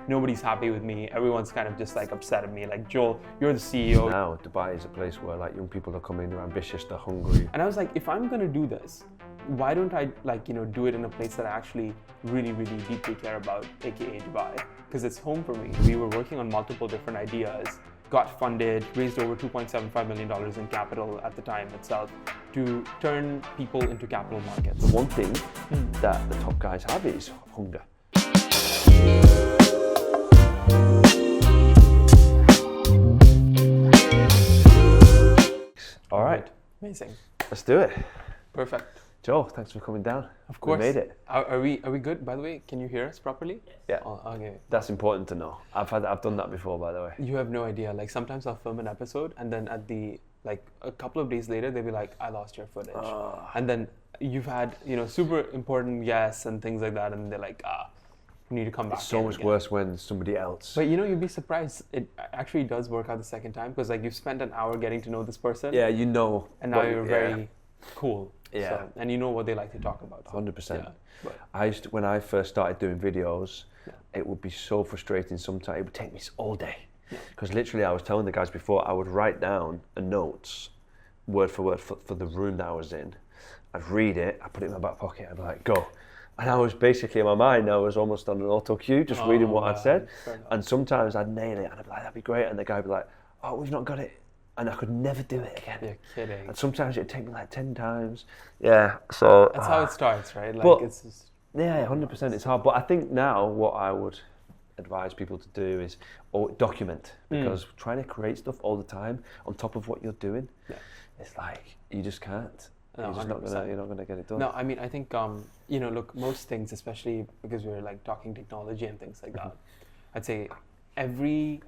nobody's happy with me. Everyone's kind of just like upset at me. Like, Joel, you're the CEO. Now Dubai is a place where like young people are coming, they're ambitious, they're hungry. And I was like, if I'm gonna do this, why don't I do it in a place that I actually really, really deeply care about, aka Dubai, because it's home for me. We were working on multiple different ideas, got funded, raised over $2.75 million in capital at the time itself to turn people into capital markets. The one thing that the top guys have is hunger. All right, Amazing. let's do it. Perfect. Joe, thanks for coming down. Of course. We made it. Are we good? By the way, can you hear us properly? Yeah. Oh, okay. That's important to know. I've done that before, by the way. You have no idea. Like sometimes I'll film an episode and then at the a couple of days later they'll be like, I lost your footage. And then you've had super important guests and things like that, and they're like, you need to come back. It's so much worse when somebody else. But you'd be surprised. It actually does work out the second time because you've spent an hour getting to know this person. Yeah, and now you're very cool. Yeah. So, and you know what they like to talk about. So, 100%. Yeah. When I first started doing videos, it would be so frustrating sometimes. It would take me all day. Because literally I was telling the guys before, I would write down a notes, word for word, for the room that I was in. I'd read it, I'd put it in my back pocket, I'd be like, go. And I was basically, in my mind, I was almost on an auto cue, just reading what I'd said. And sometimes I'd nail it, and I'd be like, that'd be great. And the guy would be like, oh, we've not got it. And I could never do it again. You're kidding. And sometimes it'd take me like 10 times. Yeah, so. That's how it starts, right? It's just. Yeah, 100%, it's hard. But I think now what I would advise people to do is document, because trying to create stuff all the time on top of what you're doing, it's like, you just can't. No, you're not gonna get it done. No, I mean, I think, look, most things, especially because we're talking technology and things like that, I'd say every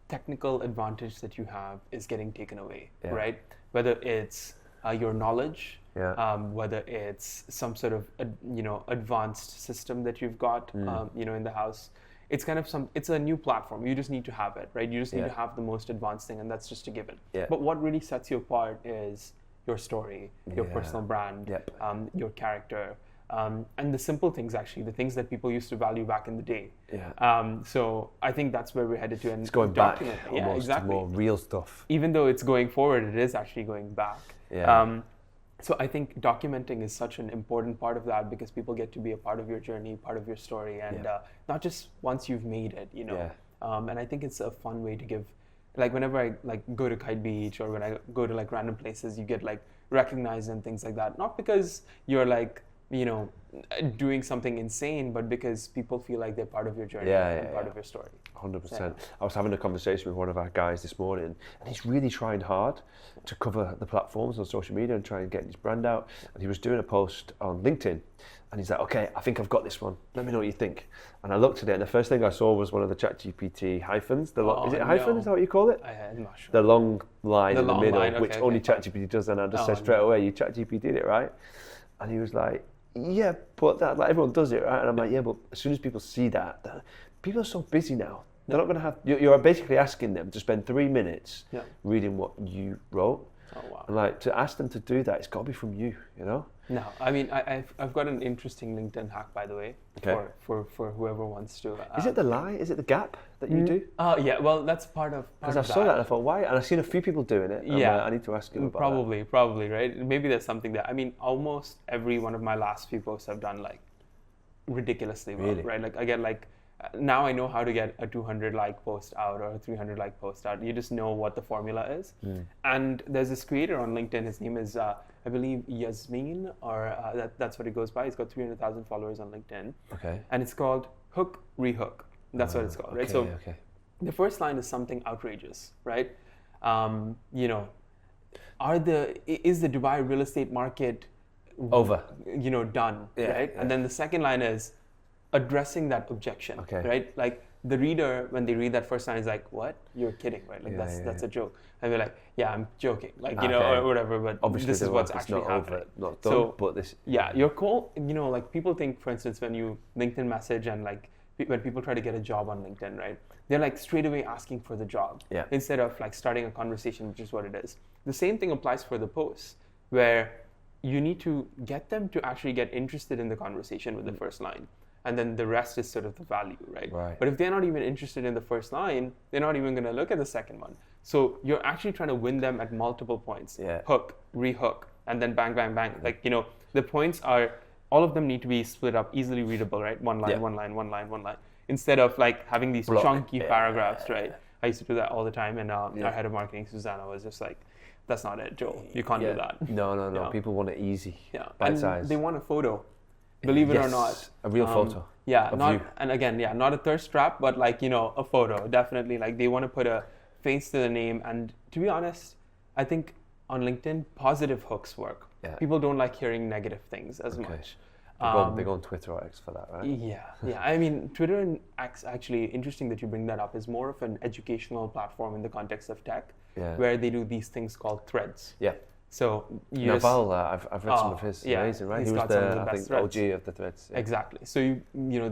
technical advantage that you have is getting taken away, right? Whether it's your knowledge, whether it's some sort of, advanced system that you've got, in the house. It's kind of it's a new platform. You just need to have it, right? You just need to have the most advanced thing, and that's just a given. Yeah. But what really sets you apart is your story, your personal brand, your character, and the simple things, actually, the things that people used to value back in the day. Yeah. So I think that's where we're headed to. And it's going back almost to more real stuff. Even though it's going forward, it is actually going back. Yeah. So I think documenting is such an important part of that, because people get to be a part of your journey, part of your story, and not just once you've made it, And I think it's a fun way to give. Whenever I go to Kite Beach, or when I go to random places, you get recognized and things like that. Not because you're doing something insane, but because people feel like they're part of your journey and part of your story. 100%. I was having a conversation with one of our guys this morning, and he's really trying hard to cover the platforms on social media and try and get his brand out. And he was doing a post on LinkedIn, and he's like, okay, I think I've got this one. Let me know what you think. And I looked at it, and the first thing I saw was one of the ChatGPT hyphens. Is it a hyphen? Is that what you call it? I'm not sure. The long line in the middle, which only okay. ChatGPT does. And I just said straight away, you ChatGPT did it, right? And he was like, yeah, but that everyone does it, right? And I'm like, yeah, but as soon as people see that, people are so busy now. They're not going to have. You're basically asking them to spend 3 minutes reading what you wrote. Oh wow! And to ask them to do that, it's got to be from you, No, I mean, I've got an interesting LinkedIn hack, by the way, for whoever wants to. Is it the lie? Is it the gap that you do? Yeah. Well, that's part of. Because I saw that and I thought, why? And I've seen a few people doing it. I need to ask you about that. Probably, right? Maybe there's something there. I mean, almost every one of my last few posts have done ridiculously well, right? I get now I know how to get a 200 post out or a 300 post out. You just know what the formula is. And there's this creator on LinkedIn. His name is, I believe, Yasmin, or that's what it goes by. He's got 300,000 followers on LinkedIn. Okay. And it's called Hook Rehook. That's what it's called, right? So the first line is something outrageous, right? Is the Dubai real estate market over? Done, right? And then the second line is addressing that objection, right? The reader, when they read that first line, is like, what? You're kidding, right? That's a joke. And they're like, yeah, I'm joking, or whatever, but obviously this is what's actually not happening. Over, not done, but this. Yeah, your call, people think, for instance, when you LinkedIn message and when people try to get a job on LinkedIn, right? They're straight away asking for the job instead of starting a conversation, which is what it is. The same thing applies for the posts, where you need to get them to actually get interested in the conversation with the first line. and then the rest is sort of the value, right? Right. But if they're not even interested in the first line, they're not even going to look at the second one. So you're actually trying to win them at multiple points. Yeah. Hook, rehook, and then bang, bang, bang. Like, the points are, all of them need to be split up, easily readable, right? One line, Yeah. one line, one line, one line. Instead of like having these chunky paragraphs, right? I used to do that all the time, and our head of marketing, Susanna, was just like, "That's not it, Joel. You can't do that." No. Yeah. People want it easy. Yeah, Bite and size. they want a photo, believe it or not. A real photo. Yeah, of not you. and again, not a thirst trap, but like a photo. Definitely, like they want to put a face to the name. And to be honest, I think on LinkedIn, positive hooks work. Yeah. People don't like hearing negative things as much. They go on Twitter or X for that, right? Yeah. I mean, Twitter and X, actually, interesting that you bring that up, is more of an educational platform in the context of tech, where they do these things called threads. Yeah. So Naval, I've read some of his. yeah, Amazing, right? he's He was got some of the the, I best think, threads. OG of the threads. Yeah. Exactly. So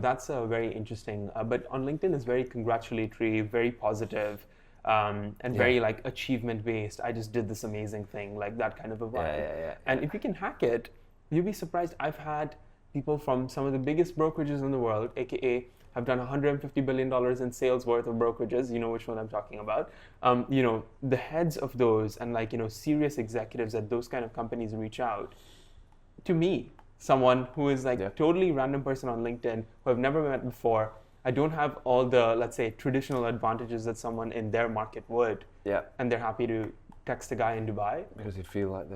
that's a very interesting. But on LinkedIn, it's very congratulatory, very positive, and very like achievement based. I just did this amazing thing, like that kind of a vibe. Yeah. And if you can hack it, you'll be surprised. I've had people from some of the biggest brokerages in the world, aka have done $150 billion in sales worth of brokerages. You know which one I'm talking about. The heads of those and serious executives at those kind of companies reach out to me, someone who is totally random person on LinkedIn who I've never met before. I don't have all the, let's say, traditional advantages that someone in their market would. Yeah. And they're happy to text a guy in Dubai. Because you feel like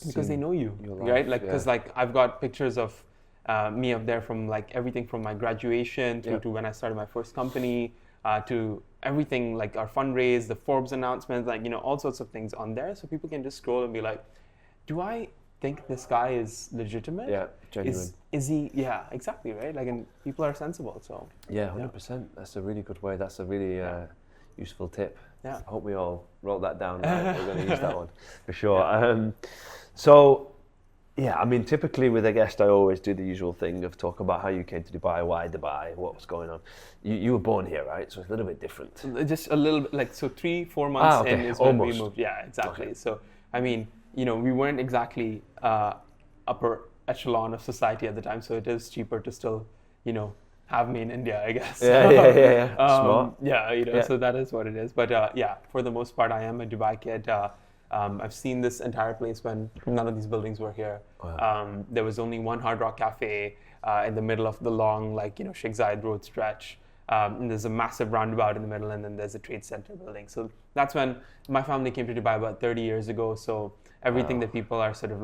Because they know you, your right? life, Because I've got pictures of me up there from everything from my graduation through to when I started my first company, to everything like our fundraise, the Forbes announcements, all sorts of things on there. So people can just scroll and be like, do I think this guy is legitimate? Yeah, genuine. Is he? Yeah, exactly, right? And people are sensible, so. Yeah, 100%. That's a really good way. That's a really useful tip. Yeah. I hope we all wrote that down. Right? We're going to use that one for sure. So, yeah, I mean, typically with a guest, I always do the usual thing of talk about how you came to Dubai, why Dubai, what was going on. You were born here, right? So it's a little bit different. Just a little bit, so 3-4 months in is when we moved. Yeah, exactly. Okay. So, I mean, we weren't exactly upper echelon of society at the time, so it is cheaper to still, have me in India, I guess. Yeah. Smart. Yeah, so that is what it is. But for the most part, I am a Dubai kid. I've seen this entire place when none of these buildings were here. Wow. There was only one Hard Rock Cafe in the middle of the long, Sheikh Zayed Road stretch. And there's a massive roundabout in the middle, and then there's a trade center building. So that's when my family came to Dubai about 30 years ago. So everything that people are sort of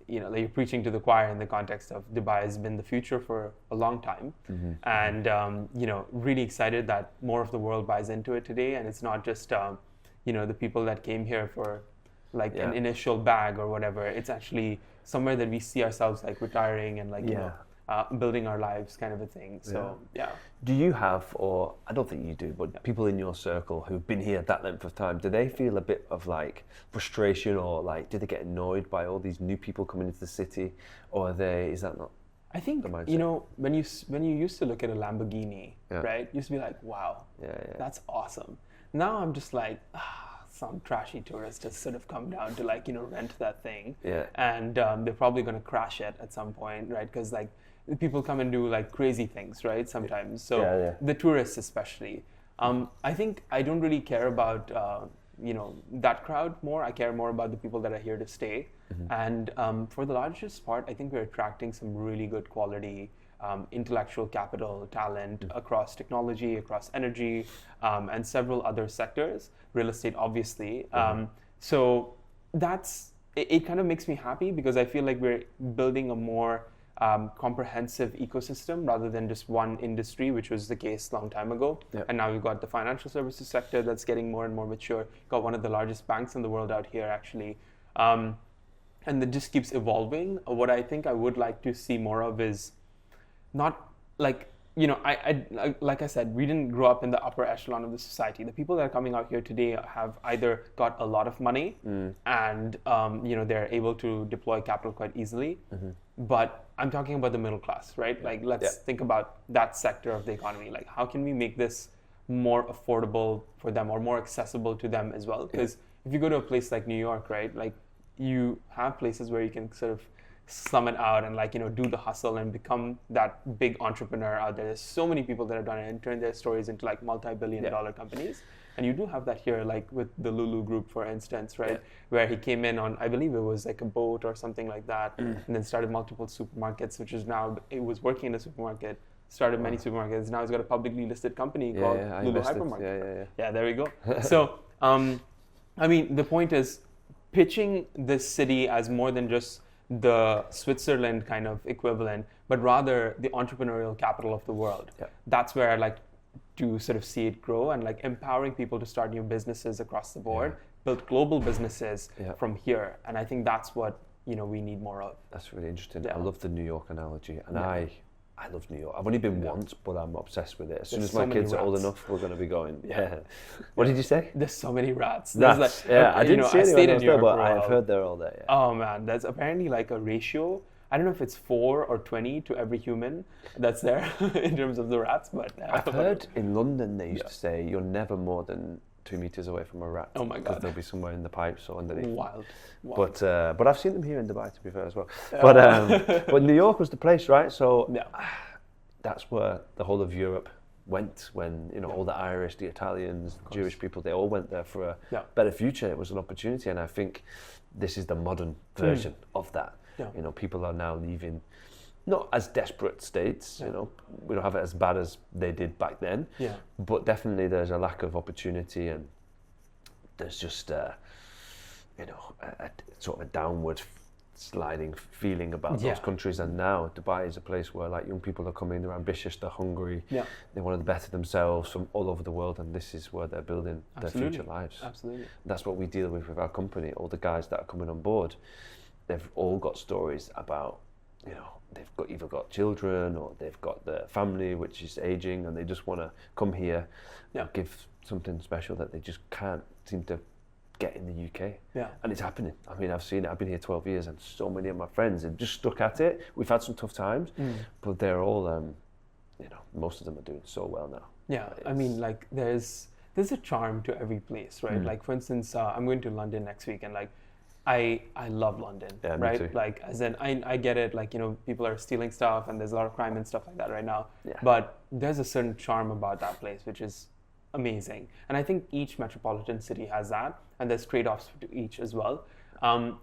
you're preaching to the choir in the context of Dubai has been the future for a long time. Mm-hmm. And, really excited that more of the world buys into it today. And it's not just, the people that came here for an initial bag or whatever. It's actually somewhere that we see ourselves retiring and building our lives kind of a thing. So, yeah. Do you have, or I don't think you do, but people in your circle who've been here that length of time, do they feel a bit of frustration or do they get annoyed by all these new people coming into the city, or is that not? I think, when you used to look at a Lamborghini, right, you used to be like, wow, that's awesome. Now I'm just some trashy tourist has sort of come down to rent that thing, and they're probably going to crash it at some point, right? Because people come and do crazy things, right? Sometimes, so the tourists especially. I think I don't really care about that crowd more. I care more about the people that are here to stay, and for the largest part, I think we're attracting some really good quality intellectual capital, talent across technology, across energy, and several other sectors, real estate obviously. So it kind of makes me happy because I feel like we're building a more comprehensive ecosystem rather than just one industry, which was the case a long time ago. And now we've got the financial services sector that's getting more and more mature. Got one of the largest banks in the world out here actually. And it just keeps evolving. What I think I would like to see more of is not I like I said, we didn't grow up in the upper echelon of the society. The people that are coming out here today have either got a lot of money and they're able to deploy capital quite easily. But I'm talking about the middle class, right? Let's think about that sector of the economy. How can we make this more affordable for them or more accessible to them as well? Because if you go to a place like New York, right, you have places where you can sort of slum it out and like, do the hustle and become that big entrepreneur out there. There's so many people that have done it and turned their stories into like multi-billion-dollar companies. And you do have that here, like with the Lulu Group, for instance, right? Where he came in on, I believe it was like a boat or something like that, and then started multiple supermarkets, which is now, it was working in a supermarket, started many supermarkets. Now he's got a publicly listed company called Lulu Hypermarket. Yeah, there we go. So, I mean, the point is pitching this city as more than just the Switzerland kind of equivalent, but rather the entrepreneurial capital of the world. That's where I like to sort of see it grow, and like empowering people to start new businesses across the board, build global businesses from here. And I think that's what we need more of. That's really interesting. I love the New York analogy, and I love New York. I've only been once, but I'm obsessed with it. As soon as my kids are old enough, we're going to be going. What did you say? There's so many rats. Rats. Like, I didn't see anyone else there, but I have heard they're all there. Yeah. Oh man, there's apparently like a ratio. I don't know if it's 4 or 20 to every human that's there in terms of the rats, but I've heard in London they used to say you're never more than 2 meters away from a rat. Oh my God. Because they'll be somewhere in the pipes or underneath. Wild. But I've seen them here in Dubai, to be fair, as well. But New York was the place, right? So that's where the whole of Europe went when all the Irish, the Italians, Jewish people, they all went there for a better future. It was an opportunity, and I think this is the modern version of that. People are now leaving, not as desperate states. We don't have it as bad as they did back then. But definitely there's a lack of opportunity, and there's just a sort of a downward sliding feeling about those countries. And now Dubai is a place where like young people are coming, they're ambitious, they're hungry, they want to better themselves from all over the world, and this is where they're building their future lives. Absolutely. That's what we deal with our company. All the guys that are coming on board, they've all got stories about, they've either got children or they've got their family which is aging, and they just want to come here and give something special that they just can't seem to get in the UK. And it's happening. I mean, I've seen it. I've been here 12 years, and so many of my friends have just stuck at it. We've had some tough times, but they're all, most of them are doing so well now. I mean, like there's a charm to every place, right? Like for instance, I'm going to London next week, and like I love London, right? Me too. Like as in, I get it, like, people are stealing stuff and there's a lot of crime and stuff like that right now. But there's a certain charm about that place, which is amazing. And I think each metropolitan city has that, and there's trade-offs to each as well.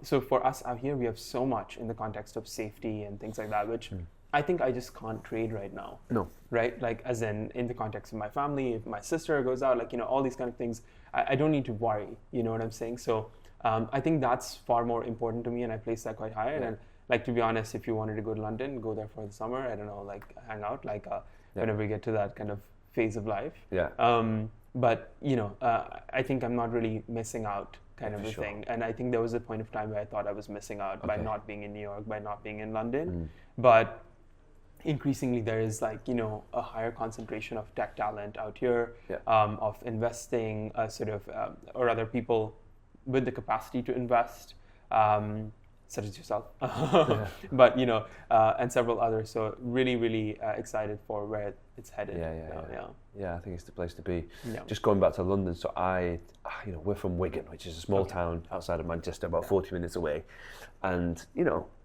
So for us out here, we have so much in the context of safety and things like that, which I think I just can't trade right now. No. Right? Like as in the context of my family, if my sister goes out, like, all these kind of things, I don't need to worry, you know what I'm saying? So I think that's far more important to me, and I place that quite high. And like, to be honest, if you wanted to go to London, go there for the summer, I don't know, like hang out, like whenever we get to that kind of phase of life. But I think I'm not really missing out kind of a thing. And I think there was a point of time where I thought I was missing out by not being in New York, by not being in London. But increasingly there is like, a higher concentration of tech talent out here, of investing, or other people with the capacity to invest, such as yourself, but and several others. So really, really excited for where it's headed. I think it's the place to be. Just going back to London, so we're from Wigan, which is a small town outside of Manchester, about 40 minutes away, and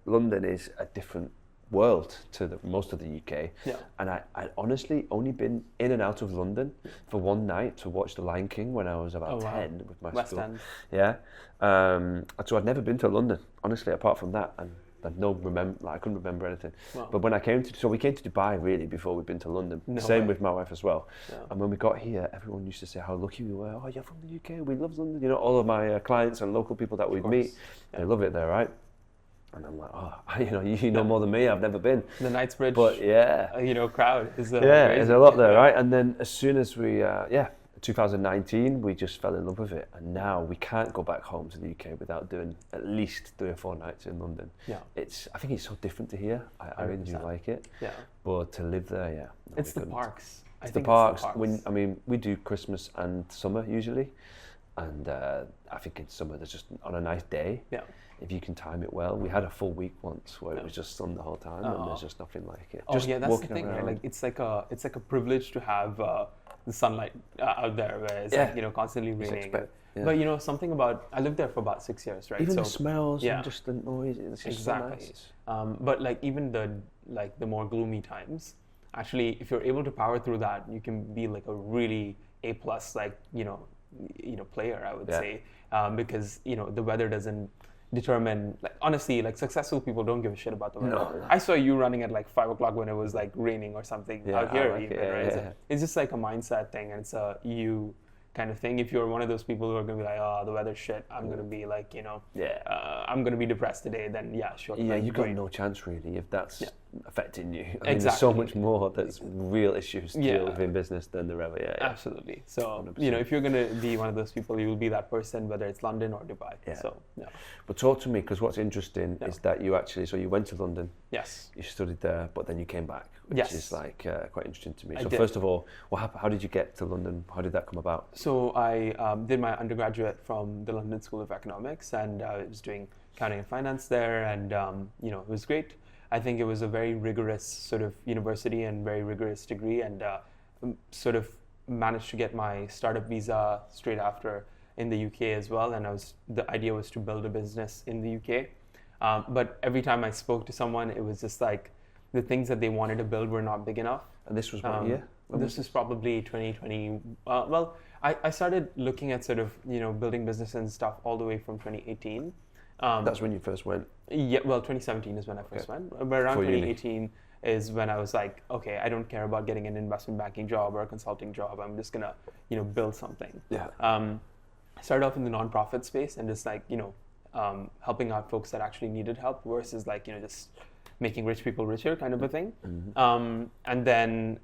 London is a different world to most of the UK. And I honestly only been in and out of London for one night to watch The Lion King when I was about 10 with my West school. End. So I'd never been to London, honestly, apart from that, and I couldn't remember anything. But when I came to, we came to Dubai really before we'd been to London. Same with my wife as well. And when we got here, everyone used to say how lucky we were. Oh, you're from the UK, we love London. All of my clients and local people that we'd meet, they love it there, right? And I'm like, you know more than me. I've never been. The Knightsbridge, but crowd is there's a lot there, right? And then as soon as we, 2019, we just fell in love with it, and now we can't go back home to the UK without doing at least 3 or 4 nights in London. I think it's so different to here. I really do like it. But to live there, it's the parks. It's the parks. We do Christmas and summer usually, and I think in summer there's just on a nice day. If you can time it well. We had a full week once where it was just sun the whole time, and there's just nothing like it. That's the thing, right? Like it's like a privilege to have the sunlight out there, where it's like, constantly raining. But something about, I lived there for about 6 years, right? Even the smells and just the noise, it's just exactly. so nice. But like even the more gloomy times, actually, if you're able to power through that, you can be like a really A plus, like player, I would say, because the weather doesn't determine, like, honestly, like successful people don't give a shit about the weather. No. I saw you running at like 5 o'clock when it was like raining or something out here, like even, it, right? yeah. So it's just like a mindset thing, and it's a you kind of thing. If you're one of those people who are going to be like, oh, the weather's shit, I'm going to be like, I'm going to be depressed today, then yeah, sure. Yeah, like, you've got no chance really if that's affecting you. I mean, Exactly. there's so much more that's real issues to deal with in business than there ever. Absolutely. So 100%. if you're going to be one of those people, you will be that person, whether it's London or Dubai. So But talk to me, because what's interesting is that you actually, so you went to London. Yes. You studied there, but then you came back, which is like quite interesting to me. I So did. first of all, what happened? How did you get to London? How did that come about? So I did my undergraduate from the London School of Economics, and I was doing accounting and finance there, and it was great. I think it was a very rigorous sort of university and very rigorous degree, and sort of managed to get my startup visa straight after in the UK as well. And the idea was to build a business in the UK. But every time I spoke to someone, it was just like the things that they wanted to build were not big enough. And this was what year? This was probably 2020. I started looking at sort of building business and stuff all the way from 2018. That's when you first went? Yeah, well, 2017 is when I first went. But around 2018 is when I was like, okay, I don't care about getting an investment banking job or a consulting job. I'm just gonna, build something. Yeah. I started off in the nonprofit space and just like, helping out folks that actually needed help versus like, just making rich people richer kind of a thing. And then,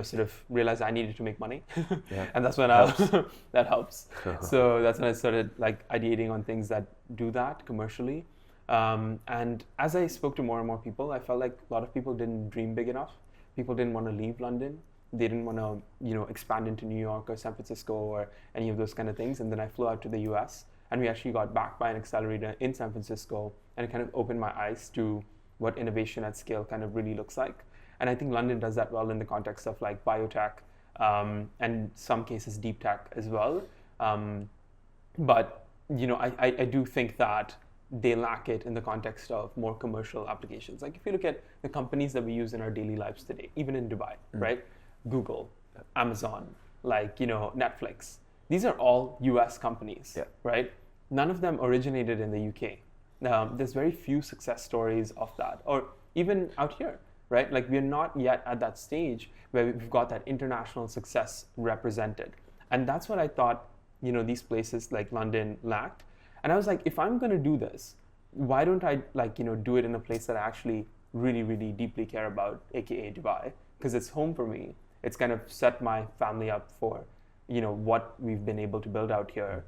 sort of realized I needed to make money. And that's when that helps. So that's when I started like ideating on things that do that commercially. And as I spoke to more and more people, I felt like a lot of people didn't dream big enough. People didn't want to leave London. They didn't want to, expand into New York or San Francisco or any of those kind of things. And then I flew out to the US, and we actually got backed by an accelerator in San Francisco, and it kind of opened my eyes to what innovation at scale kind of really looks like. And I think London does that well in the context of like biotech, and some cases deep tech as well. But I do think that they lack it in the context of more commercial applications. Like if you look at the companies that we use in our daily lives today, even in Dubai, right? Google, Amazon, like, Netflix. These are all US companies, right? None of them originated in the UK. There's very few success stories of that, or even out here, right? Like we're not yet at that stage where we've got that international success represented. And that's what I thought, these places like London lacked. And I was like, if I'm going to do this, why don't I like, do it in a place that I actually really, really deeply care about, AKA Dubai, because it's home for me. It's kind of set my family up for, what we've been able to build out here.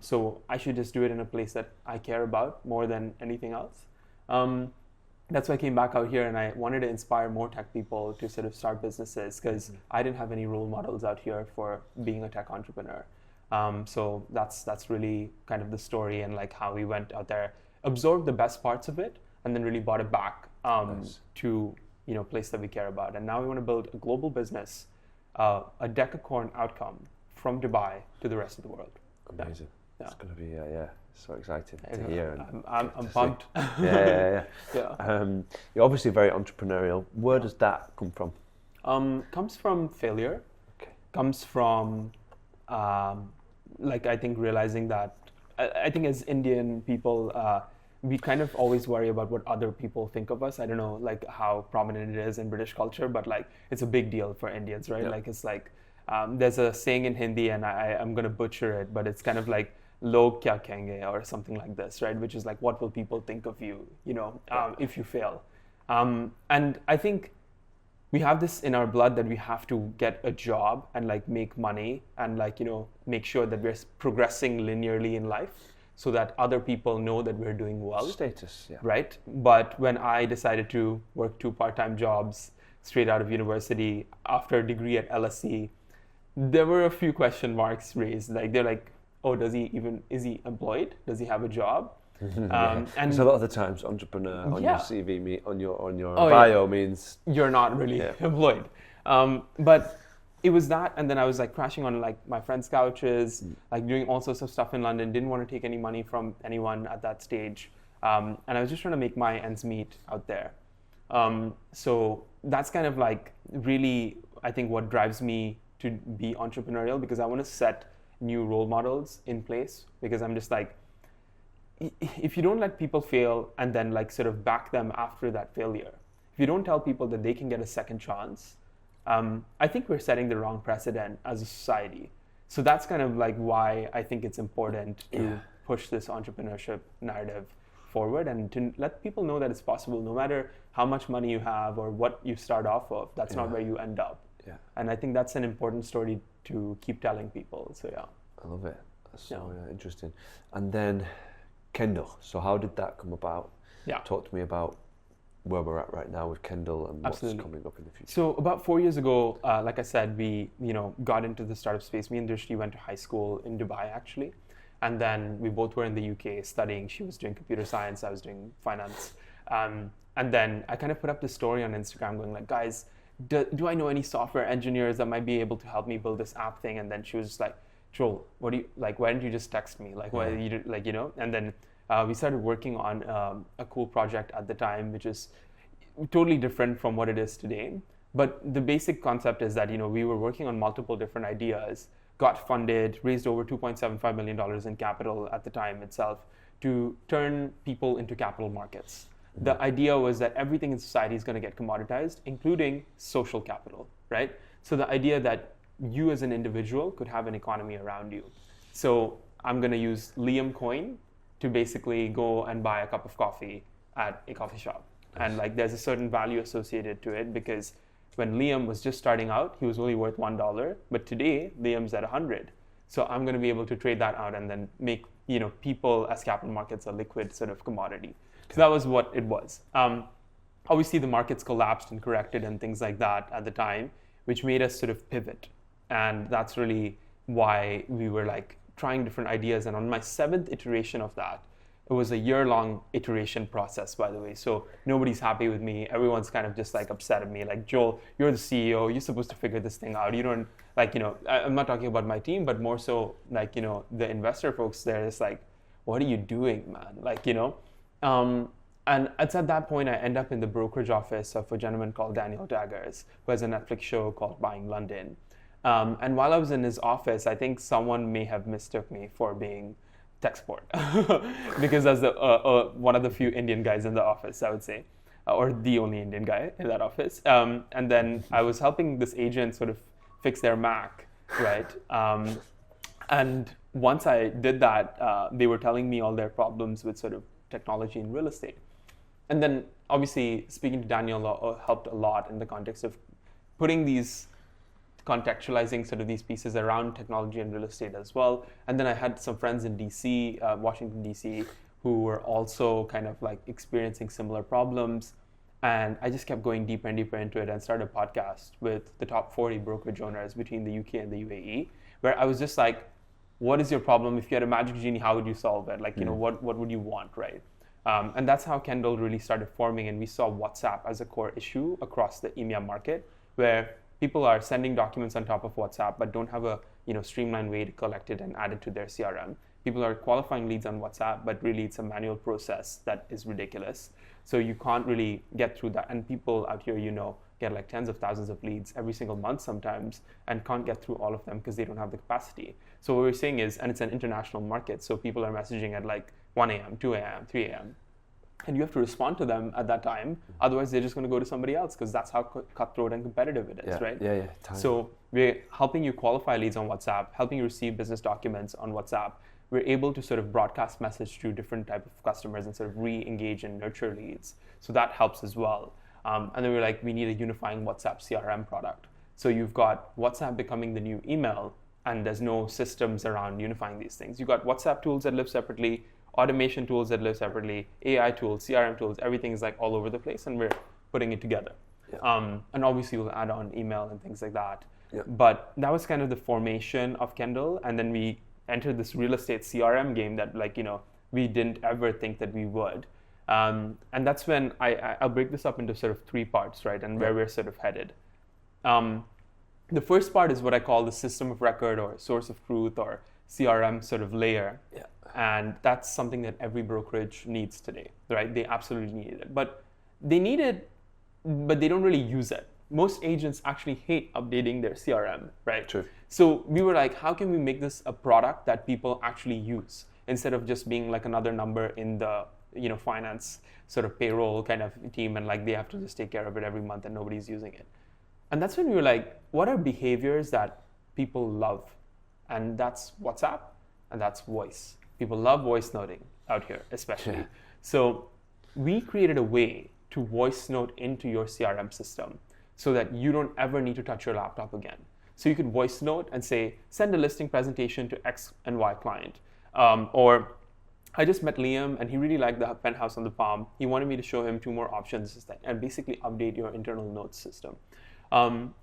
So I should just do it in a place that I care about more than anything else. That's why I came back out here, and I wanted to inspire more tech people to sort of start businesses, because I didn't have any role models out here for being a tech entrepreneur. So that's really kind of the story, and like how we went out there, absorbed the best parts of it, and then really brought it back to a place that we care about. And now we want to build a global business, a decacorn outcome from Dubai to the rest of the world. Amazing. It's going to be so exciting to hear. And I'm pumped. Yeah. You're obviously very entrepreneurial. Where does that come from? Comes from failure. Comes from I think realizing that I think as Indian people, we kind of always worry about what other people think of us. I don't know like how prominent it is in British culture, but like it's a big deal for Indians, right? Like it's like there's a saying in Hindi, and I'm gonna butcher it, but it's kind of like "log kya kenge" or something like this, right? Which is like, what will people think of you, if you fail? And I think we have this in our blood that we have to get a job and like make money and like, make sure that we're progressing linearly in life so that other people know that we're doing well. Status, right? But when I decided to work 2 part-time jobs straight out of university after a degree at LSE, there were a few question marks raised. Like they're like, oh, is he employed? Does he have a job? And a lot of the times entrepreneur on your CV, on your bio means you're not really employed. But it was that, and then I was like crashing on like my friends' couches, like doing all sorts of stuff in London. Didn't want to take any money from anyone at that stage, and I was just trying to make my ends meet out there. So that's kind of like really, I think, what drives me to be entrepreneurial, because I want to set new role models in place, because I'm just like, if you don't let people fail and then like sort of back them after that failure, if you don't tell people that they can get a second chance, I think we're setting the wrong precedent as a society. So that's kind of like why I think it's important to push this entrepreneurship narrative forward, and to let people know that it's possible, no matter how much money you have or what you start off of. That's not where you end up. Yeah. And I think that's an important story to keep telling people. So yeah. I love it. That's so interesting. And then Kendal. So how did that come about? Yeah. Talk to me about where we're at right now with Kendal and what's coming up in the future. So about 4 years ago, like I said, we got into the startup space. Me and Drishti went to high school in Dubai actually, and then we both were in the UK studying. She was doing computer science, I was doing finance, and then I kind of put up this story on Instagram going like, guys, do I know any software engineers that might be able to help me build this app thing? And then she was just like, Joel, what do you like? Why didn't you just text me? Like, why you did, like, And then we started working on a cool project at the time, which is totally different from what it is today. But the basic concept is that we were working on multiple different ideas, got funded, raised over $2.75 million in capital at the time itself to turn people into capital markets. The idea was that everything in society is going to get commoditized, including social capital, right? So the idea that you as an individual could have an economy around you. So I'm going to use Liam coin to basically go and buy a cup of coffee at a coffee shop. And like there's a certain value associated to it, because when Liam was just starting out, he was only worth $1, but today Liam's at 100. So I'm going to be able to trade that out and then make people as capital markets a liquid sort of commodity. So that was what it was. Obviously, the markets collapsed and corrected and things like that at the time, which made us sort of pivot. And that's really why we were like trying different ideas. And on my 7th iteration of that, it was a year-long iteration process, by the way. So nobody's happy with me. Everyone's kind of just like upset at me. Like, Joel, you're the CEO. You're supposed to figure this thing out. You don't like, I'm not talking about my team, but more so like, the investor folks there is like, what are you doing, man? Like, and it's at that point I end up in the brokerage office of a gentleman called Daniel Daggers, who has a Netflix show called Buying London. And while I was in his office, I think someone may have mistook me for being tech support because as one of the few Indian guys in the office, I would say, or the only Indian guy in that office. And then I was helping this agent sort of fix their Mac, right? And once I did that, they were telling me all their problems with sort of technology and real estate. And then obviously speaking to Daniel helped a lot in the context of putting these, contextualizing sort of these pieces around technology and real estate as well. And then I had some friends in DC, Washington, DC, who were also kind of like experiencing similar problems. And I just kept going deeper and deeper into it and started a podcast with the top 40 brokerage owners between the UK and the UAE, where I was just like, what is your problem? If you had a magic genie, how would you solve it? Like, what would you want, right? And that's how Kendal really started forming. And we saw WhatsApp as a core issue across the EMEA market, where people are sending documents on top of WhatsApp, but don't have a streamlined way to collect it and add it to their CRM. People are qualifying leads on WhatsApp, but really it's a manual process that is ridiculous. So you can't really get through that. And people out here, get like tens of thousands of leads every single month sometimes and can't get through all of them because they don't have the capacity. So what we're saying is, and it's an international market, so people are messaging at like 1 a.m., 2 a.m., 3 a.m. And you have to respond to them at that time. Otherwise, they're just going to go to somebody else because that's how cutthroat and competitive it is, right? Yeah. So we're helping you qualify leads on WhatsApp, helping you receive business documents on WhatsApp. We're able to sort of broadcast message to different type of customers and sort of re-engage and nurture leads. So that helps as well. And then we're like, we need a unifying WhatsApp CRM product. So you've got WhatsApp becoming the new email, and there's no systems around unifying these things. You've got WhatsApp tools that live separately, automation tools that live separately, AI tools, CRM tools, everything is like all over the place, and we're putting it together. Yeah. And obviously we'll add on email and things like that. Yeah. But that was kind of the formation of Kendal, and then we entered this real estate CRM game that we didn't ever think that we would. And that's when I'll break this up into sort of 3 parts, right? And where we're sort of headed. the first part is what I call the system of record or source of truth or CRM sort of layer. Yeah. And that's something that every brokerage needs today, right? They absolutely need it. But they need it, but they don't really use it. Most agents actually hate updating their CRM, right? True. So we were like, how can we make this a product that people actually use instead of just being like another number in the finance sort of payroll kind of team, and like they have to just take care of it every month and nobody's using it. And that's when we were like, what are behaviors that people love? And that's WhatsApp and that's voice. People love voice noting out here, especially. Yeah. So we created a way to voice note into your CRM system so that you don't ever need to touch your laptop again. So you could voice note and say, send a listing presentation to X and Y client. Or I just met Liam and he really liked the penthouse on the Palm. He wanted me to show him 2 more options and basically update your internal notes system.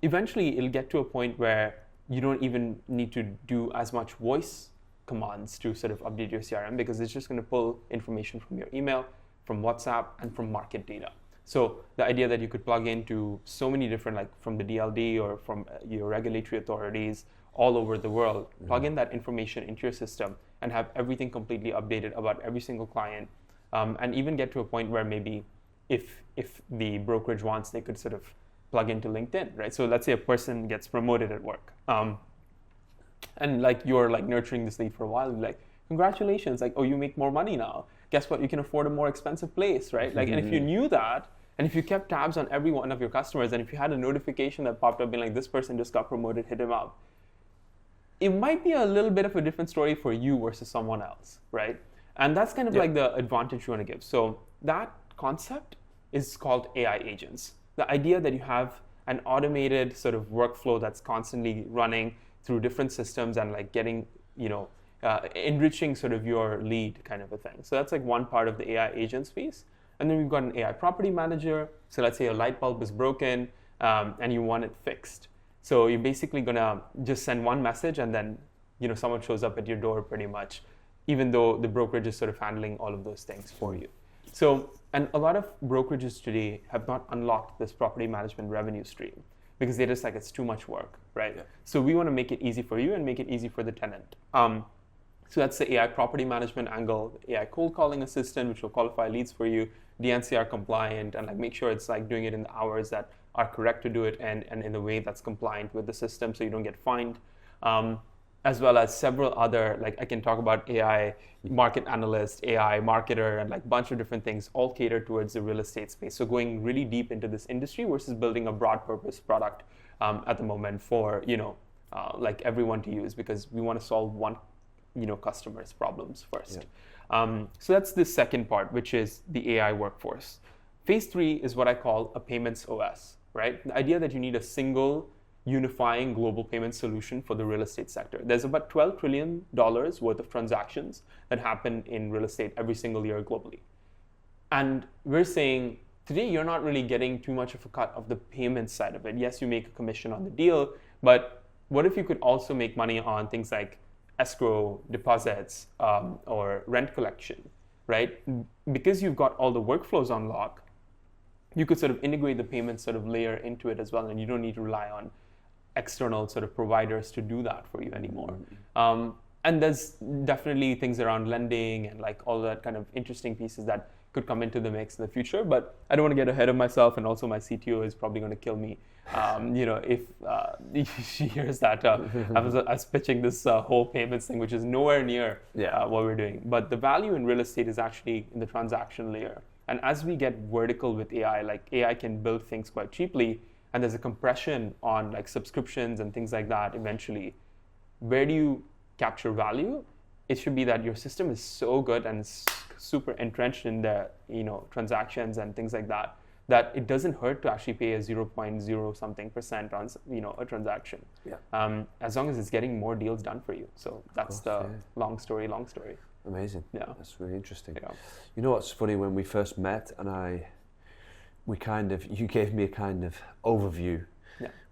Eventually, it'll get to a point where you don't even need to do as much voice commands to sort of update your CRM, because it's just going to pull information from your email, from WhatsApp, and from market data. So the idea that you could plug into so many different, like from the DLD or from your regulatory authorities all over the world, plug in that information into your system and have everything completely updated about every single client, and even get to a point where maybe if the brokerage wants, they could sort of plug into LinkedIn, right? So let's say a person gets promoted at work, and like you're like nurturing this lead for a while, and like, congratulations, like, oh, you make more money now. Guess what? You can afford a more expensive place, right? Like, and if you knew that, and if you kept tabs on every one of your customers, and if you had a notification that popped up being like, this person just got promoted, hit him up, it might be a little bit of a different story for you versus someone else, right? And that's kind of like the advantage you want to give. So that concept is called AI agents. The idea that you have an automated sort of workflow that's constantly running through different systems and like getting, enriching sort of your lead kind of a thing. So that's like one part of the AI agents piece. And then we've got an AI property manager. So let's say a light bulb is broken and you want it fixed. So you're basically gonna just send one message and then someone shows up at your door pretty much, even though the brokerage is sort of handling all of those things for you. So, and a lot of brokerages today have not unlocked this property management revenue stream because they're just like, it's too much work, right? Yeah. So we want to make it easy for you and make it easy for the tenant. So that's the AI property management angle, AI cold calling assistant, which will qualify leads for you, DNCR compliant, and like make sure it's like doing it in the hours that are correct to do it and in the way that's compliant with the system so you don't get fined. As well as several other, like I can talk about AI market analyst, AI marketer, and like a bunch of different things all catered towards the real estate space. So going really deep into this industry versus building a broad purpose product at the moment for, like everyone to use, because we want to solve one, customer's problems first. Yeah. So that's the second part, which is the AI workforce. Phase 3 is what I call a payments OS, right? The idea that you need a single unifying global payment solution for the real estate sector. There's about $12 trillion worth of transactions that happen in real estate every single year globally. And we're saying today you're not really getting too much of a cut of the payment side of it. Yes, you make a commission on the deal, but what if you could also make money on things like escrow, deposits, or rent collection, right? Because you've got all the workflows on lock, you could sort of integrate the payment sort of layer into it as well, and you don't need to rely on external sort of providers to do that for you anymore. And there's definitely things around lending and like all that kind of interesting pieces that could come into the mix in the future, but I don't want to get ahead of myself, and also my CTO is probably going to kill me, if she hears that I was pitching this whole payments thing, which is nowhere near what we're doing. But the value in real estate is actually in the transaction layer. And as we get vertical with AI, like AI can build things quite cheaply, and there's a compression on like subscriptions and things like that eventually. Where do you capture value? It should be that your system is so good and super entrenched in the transactions and things like that, that it doesn't hurt to actually pay a 0.0 something % on a transaction. Yeah. As long as it's getting more deals done for you. So that's long story. Amazing. Yeah. That's really interesting. Yeah. You know what's funny, when we first met and you gave me a kind of overview,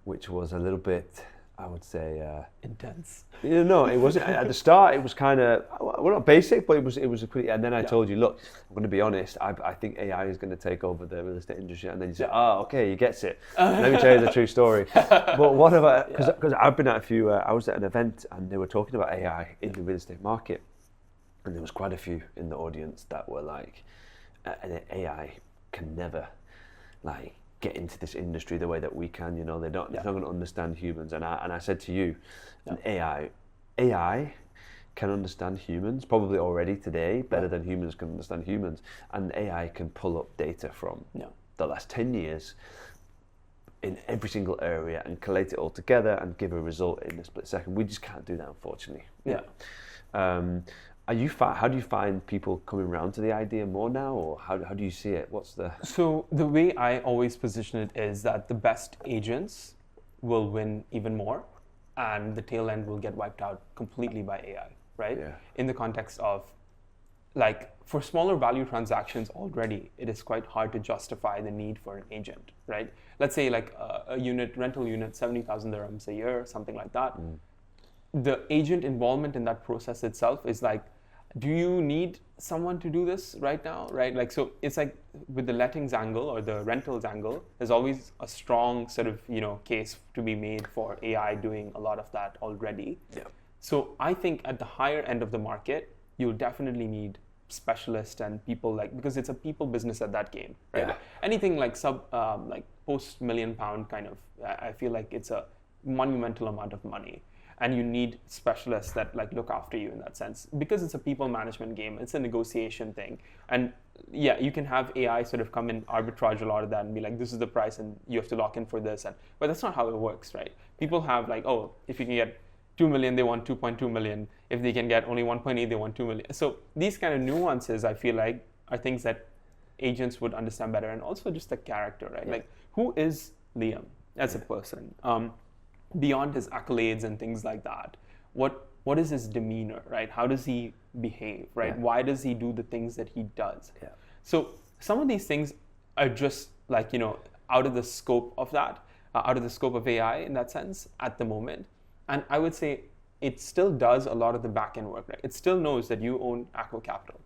which was a little bit I would say, Intense. it wasn't at the start. It was kind of, well, not basic, but it was a pretty. And then I told you, look, I'm going to be honest. I think AI is going to take over the real estate industry. And then you said, oh, okay, he gets it. Let me tell you the true story. But what about? Because I've been at a few. I was at an event and they were talking about AI in the real estate market, and there was quite a few in the audience that were like, AI can never, like, get into this industry the way that we can. They're not going to understand humans. And I said to you, an AI can understand humans probably already today better than humans can understand humans, and AI can pull up data from the last 10 years in every single area and collate it all together and give a result in a split second. We just can't do that, unfortunately. How do you find people coming around to the idea more now, or how do you see it? So the way I always position it is that the best agents will win even more, and the tail end will get wiped out completely by AI, right? Yeah. In the context of, like, for smaller value transactions already, it is quite hard to justify the need for an agent, right? Let's say like a rental unit, 70,000 dirhams a year, something like that. The agent involvement in that process itself is like, do you need someone to do this right now, right? Like, so it's like with the lettings angle or the rentals angle, there's always a strong sort of, case to be made for AI doing a lot of that already. Yeah. So I think at the higher end of the market, you'll definitely need specialists and people, like, because it's a people business at that game, right? Yeah. Anything like like post £1 million kind of, I feel like it's a monumental amount of money. And you need specialists that like look after you in that sense, because it's a people management game. It's a negotiation thing. And yeah, you can have AI sort of come in, arbitrage a lot of that and be like, this is the price and you have to lock in for this. But that's not how it works, right? People have like, oh, if you can get 2 million, they want 2.2 million. If they can get only 1.8, they want 2 million. So these kind of nuances, I feel like, are things that agents would understand better. And also just the character, right? Yeah. Like, who is Liam as a person? Beyond his accolades and things like that, what is his demeanor, right? How does he behave, right? Yeah. Why does he do the things that he does? Yeah. So some of these things are just like, out of the scope of that, out of the scope of AI in that sense at the moment. And I would say it still does a lot of the back end work, right? It still knows that you own Acco Capital.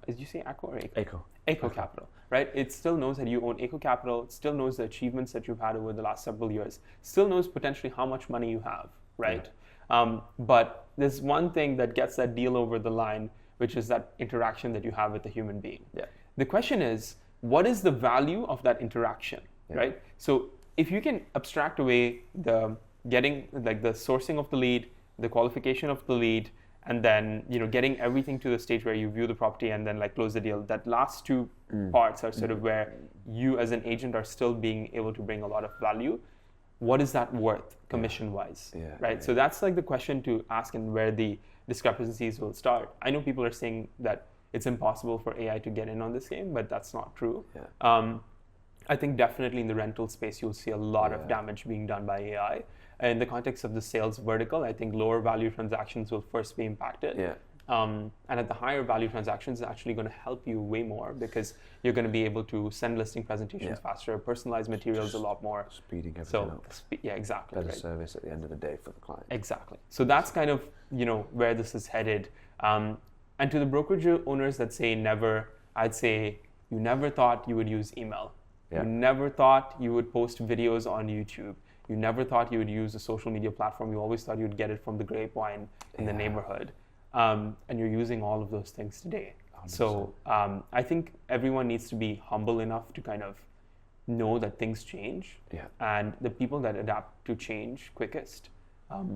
Did you say Acco or Aco? Aco Capital, right? It still knows that you own Aco Capital. It still knows the achievements that you've had over the last several years. Still knows potentially how much money you have, right? Yeah. But there's one thing that gets that deal over the line, which is that interaction that you have with a human being. Yeah. The question is, what is the value of that interaction, right? So if you can abstract away the sourcing of the lead, the qualification of the lead, and then getting everything to the stage where you view the property and then like close the deal. That last two parts are sort of where you as an agent are still being able to bring a lot of value. What is that worth commission-wise, right? So that's like the question to ask, and where the discrepancies will start. I know people are saying that it's impossible for AI to get in on this game, but that's not true. I think definitely in the rental space, you'll see a lot of damage being done by AI. In the context of the sales vertical, I think lower value transactions will first be impacted. And at the higher value transactions, it's actually going to help you way more, because you're going to be able to send listing presentations faster, personalize materials a lot more. Speeding everything up. Exactly. Better service at the end of the day for the client. Exactly. So that's kind of, where this is headed. And to the brokerage owners that say never, I'd say you never thought you would use email. You never thought you would post videos on YouTube. You never thought you would use a social media platform. You always thought you would get it from the grapevine in the neighborhood. And you're using all of those things today. 100%. So I think everyone needs to be humble enough to kind of know that things change. And the people that adapt to change quickest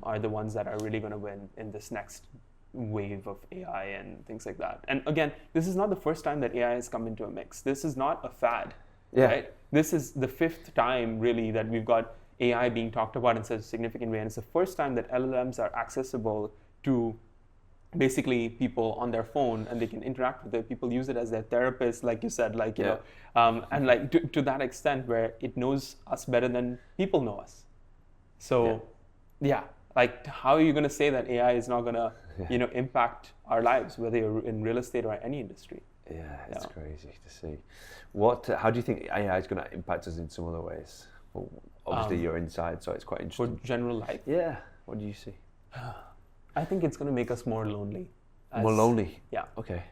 are the ones that are really going to win in this next wave of AI and things like that. And again, this is not the first time that AI has come into a mix. This is not a fad, right? This is the 5th time really that we've got AI being talked about in such a significant way. And it's the first time that LLMs are accessible to basically people on their phone, and they can interact with it. People use it as their therapist, like you said, like, you know, and like to that extent where it knows us better than people know us. So like, how are you going to say that AI is not going to, impact our lives, whether you're in real estate or any industry? It's crazy to see. How do you think AI is going to impact us in some other ways? obviously you're inside, so it's quite for interesting. general life. Yeah. What do you see? I think it's going to make us more lonely. More lonely. Yeah. Okay.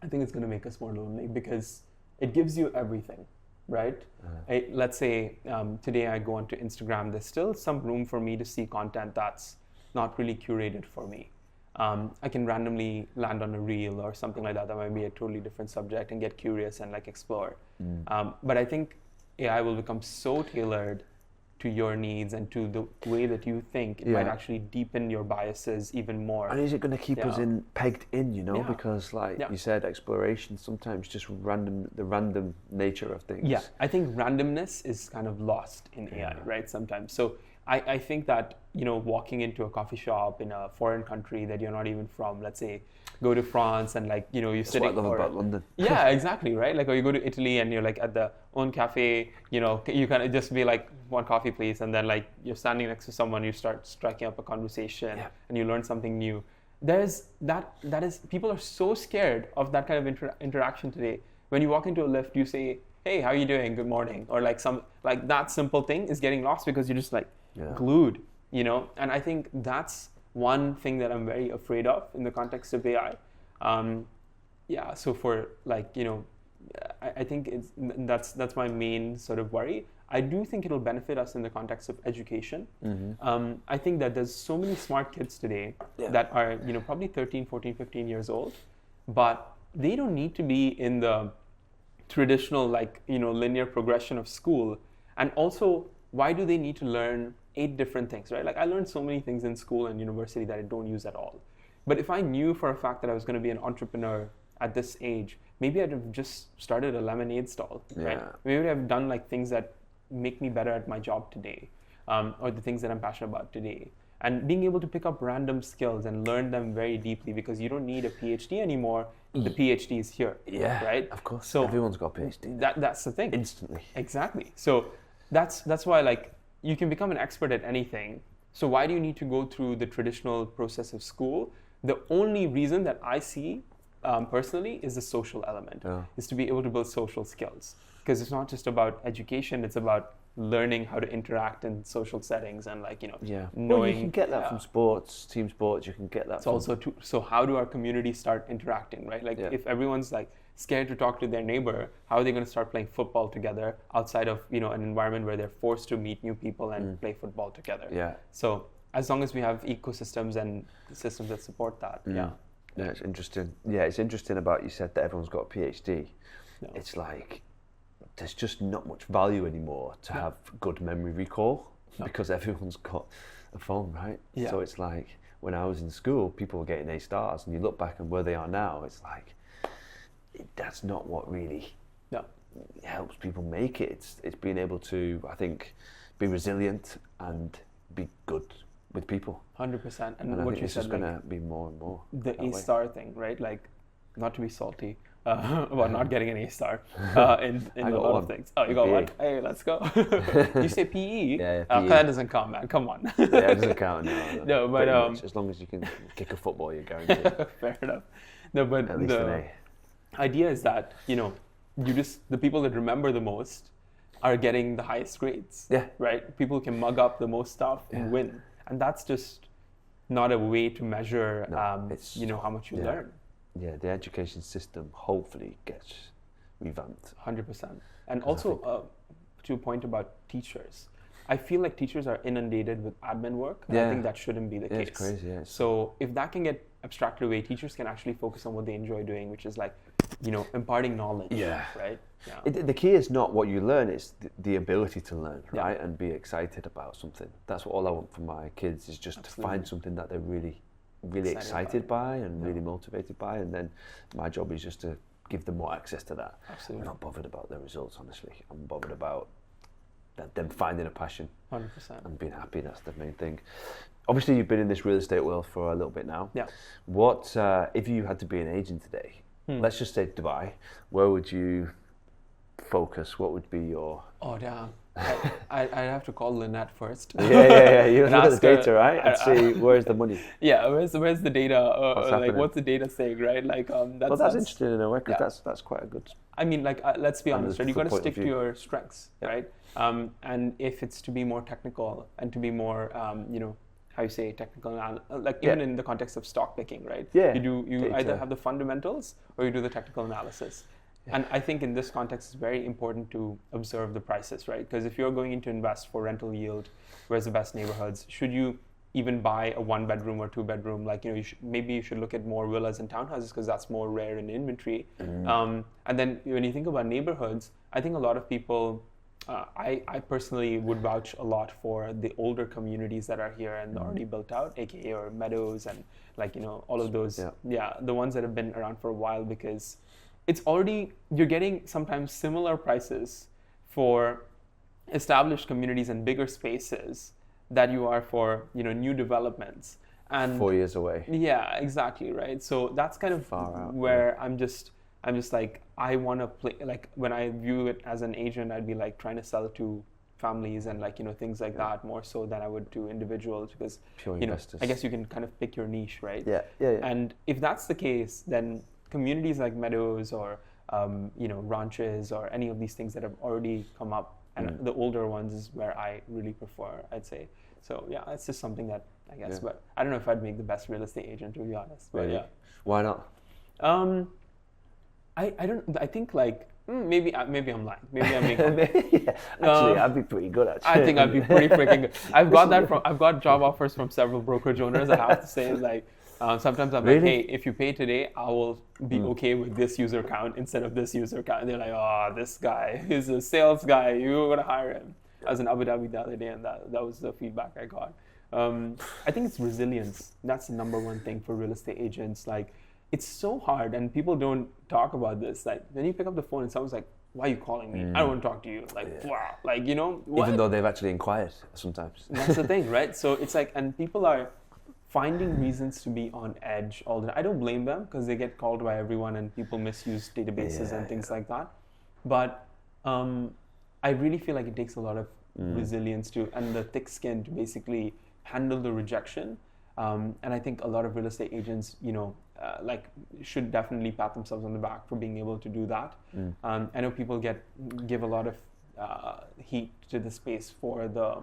I think it's going to make us more lonely because it gives you everything, right? Let's say today I go onto Instagram. There's still some room for me to see content that's not really curated for me. I can randomly land on a reel or something like that might be a totally different subject and get curious and like explore. But I think AI will become so tailored to your needs and to the way that you think. It might actually deepen your biases even more. And is it going to keep us pegged in, you know? Yeah. Because like you said, exploration, sometimes just the random nature of things. Yeah, I think randomness is kind of lost in AI, right? Sometimes. So I think that, you know, walking into a coffee shop in a foreign country that you're not even from, let's say, go to France and like, you know, you're sitting. That's what I love about London. Yeah, exactly, right? Like, or you go to Italy and you're like at the own cafe, you know, you kind of just be like, one coffee please, and then like you're standing next to someone, you start striking up a conversation and you learn something new. There's that is, people are so scared of that kind of interaction today. When you walk into a lift, you say, hey, how are you doing? Good morning. Or like that simple thing is getting lost because you're just like glued, you know? And I think that's one thing that I'm very afraid of in the context of AI. So for like, you know, I think that's my main sort of worry. I do think it'll benefit us in the context of education. I think that there's so many smart kids today that are, you know, probably 13, 14, 15 years old, but they don't need to be in the traditional, like, you know, linear progression of school. And also, why do they need to learn 8 different things, right? Like, I learned so many things in school and university that I don't use at all. But if I knew for a fact that I was going to be an entrepreneur at this age, maybe I'd have just started a lemonade stall, right? Maybe I've done like things that make me better at my job today, or the things that I'm passionate about today. And being able to pick up random skills and learn them very deeply, because you don't need a PhD anymore. The PhD is here, right? Of course. So everyone's got a PhD. That's the thing. Instantly. Exactly. So that's why, like, you can become an expert at anything. So why do you need to go through the traditional process of school? The only reason that I see personally is the social element, is to be able to build social skills. Because it's not just about education, it's about learning how to interact in social settings and, like, you know, knowing. Well, you can get that from sports, team sports, you can get that. It's also so how do our communities start interacting, right? Like, if everyone's like scared to talk to their neighbor, how are they going to start playing football together outside of, you know, an environment where they're forced to meet new people and play football together? So as long as we have ecosystems and systems that support that, Yeah, it's interesting. Yeah, it's interesting about, you said that everyone's got a PhD. It's like, there's just not much value anymore to have good memory recall because everyone's got a phone, right? So it's like, when I was in school, people were getting A stars, and you look back and where they are now, it's like, that's not what really helps people make it. It's being able to, I think, be resilient and be good with people. 100%. And I what think you it's said, just going to be more and more. The A star thing, right? Like, not to be salty about not getting an A star in a lot of things. Oh, you got one? Hey, let's go. You say PE? PE. That doesn't count, man. Come on. It doesn't count. No, but as long as you can kick a football, you're guaranteed. Fair enough. No, but at least an A. Idea is that, you know, the people that remember the most are getting the highest grades. Right? People who can mug up the most stuff and win. And that's just not a way to measure, you know, how much you learn. Yeah, the education system hopefully gets revamped. 100%. And also, to a point about teachers, I feel like teachers are inundated with admin work. And I think that shouldn't be the case. It's crazy. So if that can get abstracted away, teachers can actually focus on what they enjoy doing, which is like, you know, imparting knowledge. Right? The key is not what you learn, it's the ability to learn, right? And be excited about something. That's what all I want for my kids, is just to find something that they're really excited by and really motivated by, and then my job is just to give them more access to that. Absolutely. I'm not bothered about the results, honestly. I'm bothered about them finding a passion 100%. and being happy. That's the main thing. Obviously, you've been in this real estate world for a little bit now. What if you had to be an agent today? Let's just say Dubai. Where would you focus? What would be your... Oh, damn. I'd have to call Lynette first. Yeah. You And look at the ask her, data, right, and see where's the money. yeah, where's the data? What's Like, happening? what's the data saying, right? Like, Well, that's interesting in a way, because yeah. that's quite a good. I mean, like, let's be honest, right? You got to point of stick to view. your strengths, Yeah. right? And if it's to be more technical and to be more, how you say technical, like even Yeah. in the context of stock picking, right? Yeah, You data. either have the fundamentals or you do the technical analysis. And I think in this context, it's very important to observe the prices, right? Because if you're going to invest for rental yield, where's the best neighborhoods? Should you even buy a 1 bedroom or 2 bedroom? Like, maybe you should look at more villas and townhouses because that's more rare in inventory. And then when you think about neighborhoods, I think a lot of people, I personally would vouch a lot for the older communities that are here and already built out, aka or meadows and like, all of those, the ones that have been around for a while, because it's already, you're getting sometimes similar prices for established communities and bigger spaces that you are for new developments. And 4 years away. yeah, exactly, right. So that's kind of Far out, where I'm just like, I want to play, like when I view it as an agent, I'd be like trying to sell to families and like things like that more so than I would to individuals, because Pure investors. I guess you can kind of pick your niche, right? Yeah. And if that's the case, then communities like meadows or ranches or any of these things that have already come up, and the older ones is where I really prefer, I'd say. So yeah, it's just something that I guess, but I don't know if I'd make the best real estate agent, to be honest. But Really? yeah. Why not? I don't. I think like maybe I'm lying. Maybe I'm making. Yeah. Actually, I'd be pretty good. Actually, I think I'd be pretty freaking good. I've got job offers from several brokerage owners. I have to say, like sometimes I'm like, Really? hey, if you pay today, I will be okay with this user count instead of this user count. And they're like, oh, this guy is a sales guy. You're gonna hire him. I was in Abu Dhabi the other day, and that was the feedback I got. I think it's resilience. That's the number one thing for real estate agents. Like, it's so hard, and people don't talk about this. Like, then you pick up the phone and someone's like, why are you calling me? I don't want to talk to you. Like, wow. Like, what? Even though they've actually inquired sometimes. That's the thing, right? So it's like, and people are finding reasons to be on edge all the time. I don't blame them because they get called by everyone and people misuse databases and things like that. But I really feel like it takes a lot of resilience and the thick skin to basically handle the rejection. And I think a lot of real estate agents, should definitely pat themselves on the back for being able to do that. I know people give a lot of heat to the space for the,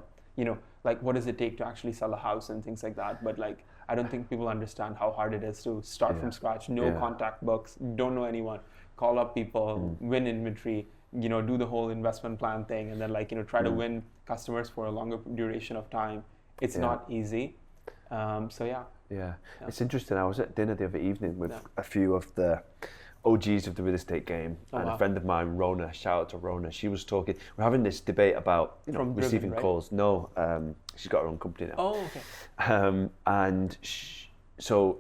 like what does it take to actually sell a house and things like that. But like, I don't think people understand how hard it is to start from scratch, no contact books, don't know anyone, call up people, win inventory, do the whole investment plan thing, and then try to win customers for a longer duration of time. It's not easy. Yeah, it's interesting. I was at dinner the other evening with a few of the OGs of the real estate game, and a friend of mine, Rona, shout out to Rona, she was talking, we're having this debate about receiving calls. No, she's got her own company now. Oh, okay. And so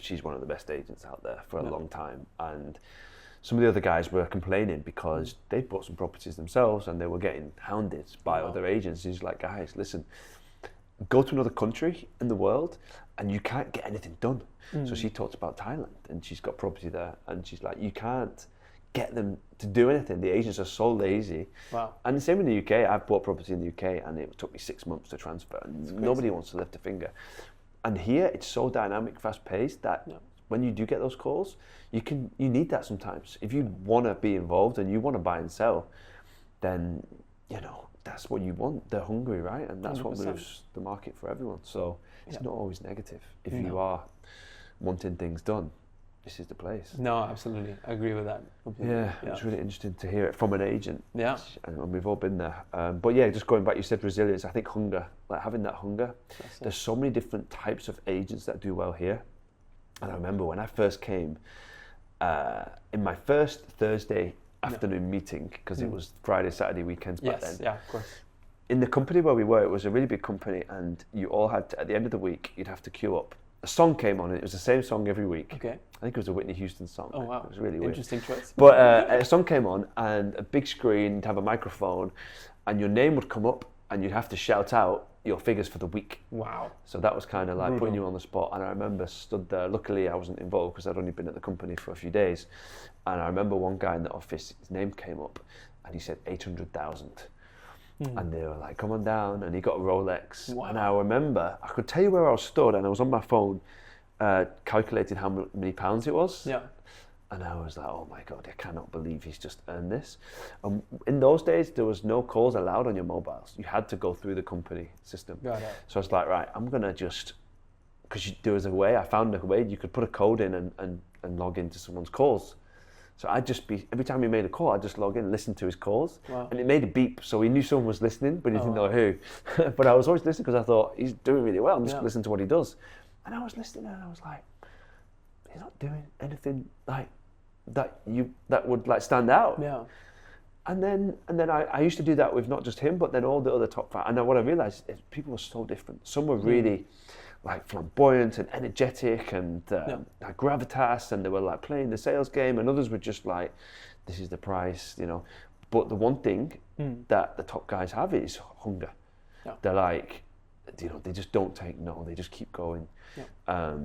she's one of the best agents out there for a long time, and some of the other guys were complaining because they bought some properties themselves and they were getting hounded by other agents. She's like, guys, listen, go to another country in the world and you can't get anything done. So she talked about Thailand, and she's got property there, and she's like, you can't get them to do anything. The agents are so lazy. Wow. And the same in the UK. I've bought property in the UK and it took me 6 months to transfer, and nobody wants to lift a finger. And here it's so dynamic, fast paced that when you do get those calls, you need that sometimes. If you want to be involved and you want to buy and sell, then that's what you want. They're hungry, right? And that's 100%. What moves the market for everyone. So it's not always negative. If you are wanting things done, this is the place. No, absolutely. I agree with that completely. Yeah, it's really interesting to hear it from an agent. Yeah. And we've all been there. But yeah, just going back, you said resilience. I think hunger, like having that hunger. There's so many different types of agents that do well here. And I remember when I first came, in my first Thursday afternoon meeting, because it was Friday, Saturday weekends back then. Yeah, of course. In the company where we were, it was a really big company, and you all had to, at the end of the week, you'd have to queue up. A song came on, and it was the same song every week. Okay. I think it was a Whitney Houston song. Oh, wow. It was really weird. Interesting choice. But a song came on, and a big screen, you'd have a microphone, and your name would come up, and you'd have to shout out your figures for the week. Wow. So that was kind of like putting you on the spot. And I remember stood there, luckily I wasn't involved because I'd only been at the company for a few days. And I remember one guy in the office, his name came up and he said 800,000. and they were like, come on down, and he got a Rolex. Wow. And I remember, I could tell you where I was stood, and I was on my phone, calculating how many pounds it was. Yeah. And I was like, oh my God, I cannot believe he's just earned this. In those days, there was no calls allowed on your mobiles. You had to go through the company system. Got it. So I was like, right, I'm going to just, because there was a way, I found a way, you could put a code in and log into someone's calls. So I'd just be, every time he made a call, I'd just log in and listen to his calls. Wow. And it made a beep, so he knew someone was listening, but he didn't know who. But I was always listening because I thought, he's doing really well, I'm just listening to what he does. And I was listening and I was like, he's not doing anything like that would like stand out. Yeah. And then I used to do that with not just him, but then all the other top five. And then what I realized is people were so different. Some were really like flamboyant and energetic and like gravitas, and they were like playing the sales game, and others were just like, this is the price, you know. But the one thing that the top guys have is hunger. Yeah. They're like, you know, they just don't take no, they just keep going. Yeah.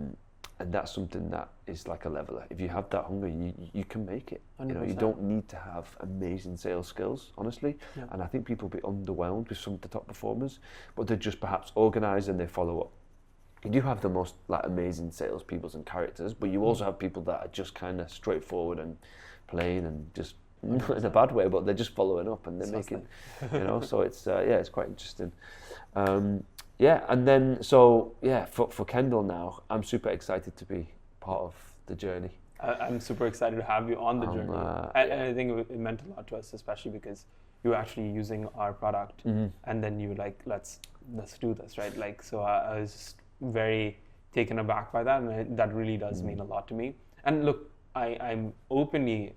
And that's something that is like a leveler. If you have that hunger, you can make it. 100%. You know, you don't need to have amazing sales skills, honestly. Yeah. And I think people be underwhelmed with some of the top performers, but they're just perhaps organised and they follow up. You do have the most like amazing salespeople and characters, but you also have people that are just kind of straightforward and plain and just not in a bad way, but they're just following up and they're making, you know. So it's it's quite interesting. Yeah, and then for Kendal now, I'm super excited to be part of the journey. I'm super excited to have you on the journey, and I think it meant a lot to us, especially because you were actually using our product, and then you were like, let's do this, right? Like, so I was just very taken aback by that, and that really does mean a lot to me. And look, I'm openly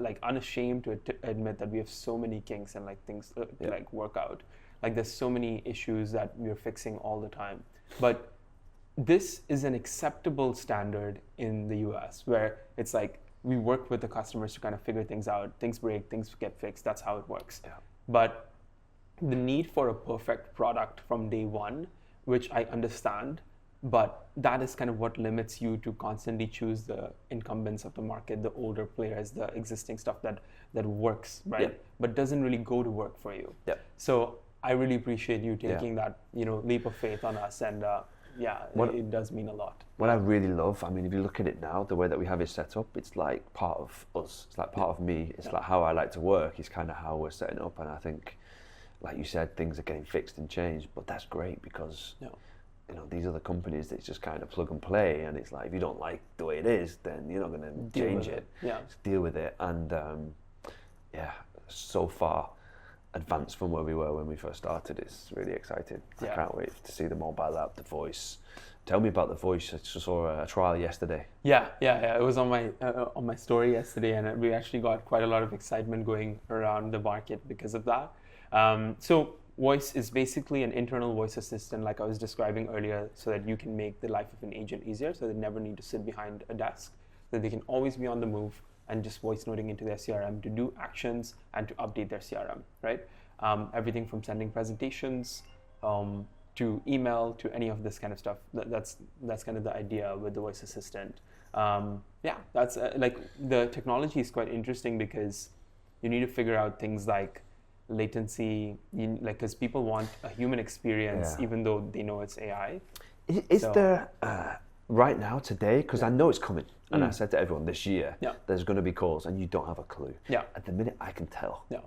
like unashamed to admit that we have so many kinks and like things to like work out. Like there's so many issues that we're fixing all the time. But this is an acceptable standard in the US where it's like we work with the customers to kind of figure things out. Things break, things get fixed. That's how it works. Yeah. But the need for a perfect product from day one, which I understand, but that is kind of what limits you to constantly choose the incumbents of the market, the older players, the existing stuff that works, right? Yeah. But doesn't really go to work for you. Yeah. So I really appreciate you taking that, you know, leap of faith on us, and it does mean a lot. What I really love, I mean, if you look at it now, the way that we have it set up, it's like part of us. It's like part of me. It's like how I like to work. It's kind of how we're setting up, and I think, like you said, things are getting fixed and changed. But that's great because you know, these other companies, it's just kind of plug and play, and it's like if you don't like the way it is, then you're not going to change it. Yeah, just deal with it, and so far advanced from where we were when we first started. It's really exciting. I can't wait to see the mobile app, the voice. Tell me about the voice. I just saw a trial yesterday. Yeah. It was on my story yesterday, and we actually got quite a lot of excitement going around the market because of that. So voice is basically an internal voice assistant, like I was describing earlier, so that you can make the life of an agent easier, so they never need to sit behind a desk, that they can always be on the move and just voice noting into their CRM to do actions and to update their CRM, right? Everything from sending presentations to email to any of this kind of stuff. That's kind of the idea with the voice assistant. That's like the technology is quite interesting because you need to figure out things like latency, like because people want a human experience even though they know it's AI. Is there right now today? Because I know it's coming. And I said to everyone this year, there's going to be calls and you don't have a clue. Yeah. At the minute, I can tell. Yeah.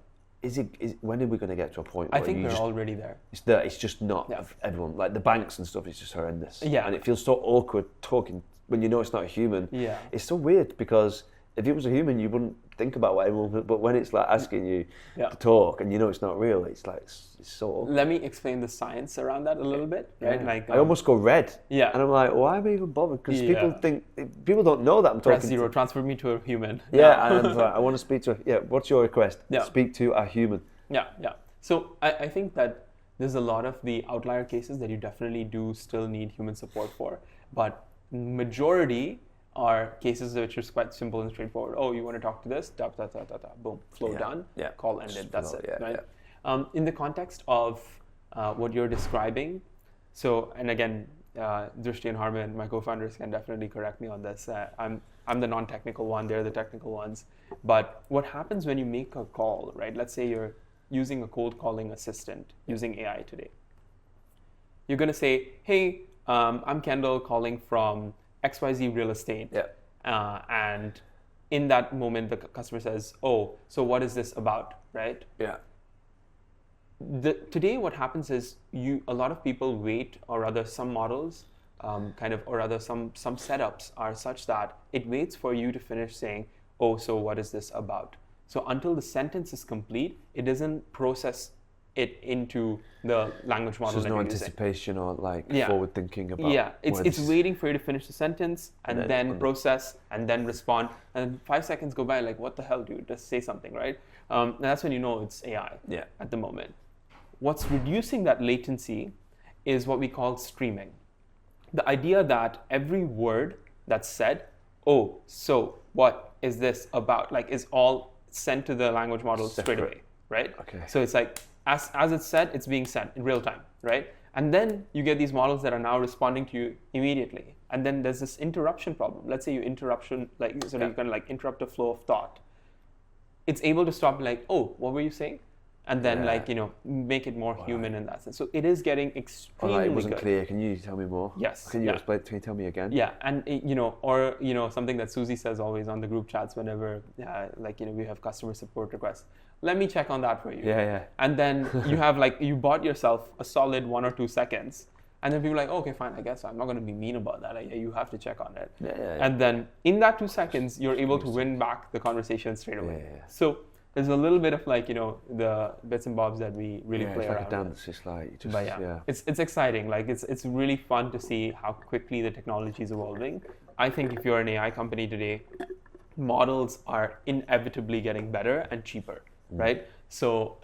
When are we going to get to a point where I think we're already there. It's there. It's just not everyone. Like the banks and stuff is just horrendous. Yeah. And it feels so awkward talking when you know it's not a human. Yeah. It's so weird because if it was a human, you wouldn't think about what everyone would, but when it's like asking you to talk and you know it's not real, it's like, it's so awkward. Let me explain the science around that a little bit, right? Yeah. Like I almost go red. Yeah. And I'm like, why am I even bothered? Because people don't know that I'm talking. Press zero, transfer me to a human. Yeah, and I'm like, I want to speak to what's your request? Yeah. Speak to a human. Yeah. So I think that there's a lot of the outlier cases that you definitely do still need human support for, but majority are cases which is quite simple and straightforward. Oh, you want to talk to this? Boom, flow done. Yeah. Call ended. That's it. Right. Yeah. In the context of what you're describing, so and again, Drishti and Harman, my co-founders, can definitely correct me on this. I'm the non-technical one. They're the technical ones. But what happens when you make a call, right? Let's say you're using a cold calling assistant using AI today. You're going to say, hey, I'm Kendal calling from XYZ Real Estate. And in that moment, the customer says, oh, so what is this about, right? Yeah. Today, what happens is a lot of people wait, or rather some models, some setups are such that it waits for you to finish saying, oh, so what is this about? So until the sentence is complete, it doesn't process it into the language model. So there's no that you're anticipation or forward thinking about. Yeah, it's waiting for you to finish the sentence and then process and then respond. And 5 seconds go by, like, what the hell, dude? Just say something, right? And that's when you know it's AI at the moment. What's reducing that latency is what we call streaming. The idea that every word that's said, oh, so what is this about, like, is all sent to the language model straight away, right? Okay. So it's like, as it's said, it's being sent in real time, right? And then you get these models that are now responding to you immediately. And then there's this interruption problem. Let's say you you kind of like interrupt a flow of thought. It's able to stop, like, oh, what were you saying? And then make it more human in that sense. So it is getting extremely it wasn't good. clear. Can you tell me more? Yes. Can you explain? Can you tell me again? Yeah, and something that Susie says always on the group chats whenever we have customer support requests. Let me check on that for you. Yeah. And then you have you bought yourself a solid 1 or 2 seconds, and then people are like, okay, fine, I guess I'm not going to be mean about that. You have to check on it. Yeah. And then in that 2 seconds, you're able to win back the conversation straight away. Yeah. So there's a little bit of the bits and bobs that we really play around it's like a dance. It's like just, but it's exciting. Like it's really fun to see how quickly the technology is evolving. I think if you're an AI company today, models are inevitably getting better and cheaper, right? So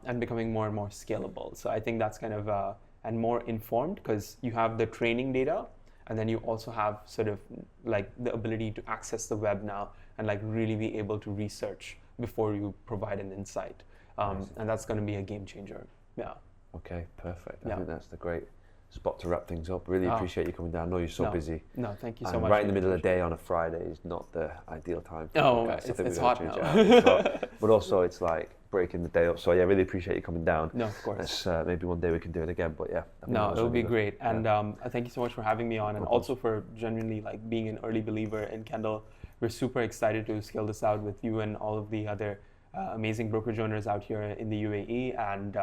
and becoming more and more scalable. So I think that's kind of and more informed, because you have the training data, and then you also have sort of like the ability to access the web now and like really be able to research before you provide an insight. And that's going to be a game changer. Yeah. Okay, perfect. I think that's the great spot to wrap things up. Really appreciate you coming down. I know you're so busy. No, thank you so and much. Right in the middle of the day on a Friday is not the ideal time for Oh, podcasts. it's hot now. But also it's like breaking the day up. So yeah, really appreciate you coming down. No, of course. Maybe one day we can do it again. But yeah. No, it would be great. And thank you so much for having me on, and also for genuinely like being an early believer in Kendal. We're super excited to scale this out with you and all of the other amazing brokerage owners out here in the UAE, and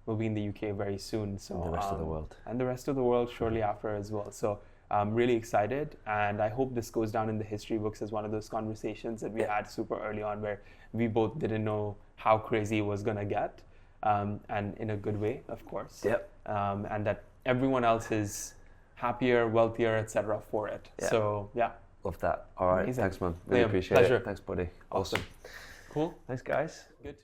we'll be in the UK very soon. So and the rest of the world. And the rest of the world shortly after as well. So I'm really excited, and I hope this goes down in the history books as one of those conversations that we had super early on, where we both didn't know how crazy it was gonna get, and in a good way, of course. And that everyone else is happier, wealthier, etc. for it. So yeah. Love that. All right. Amazing. Thanks, man. Really appreciate pleasure. it. Thanks, buddy. Awesome. Cool. Thanks, guys. Good.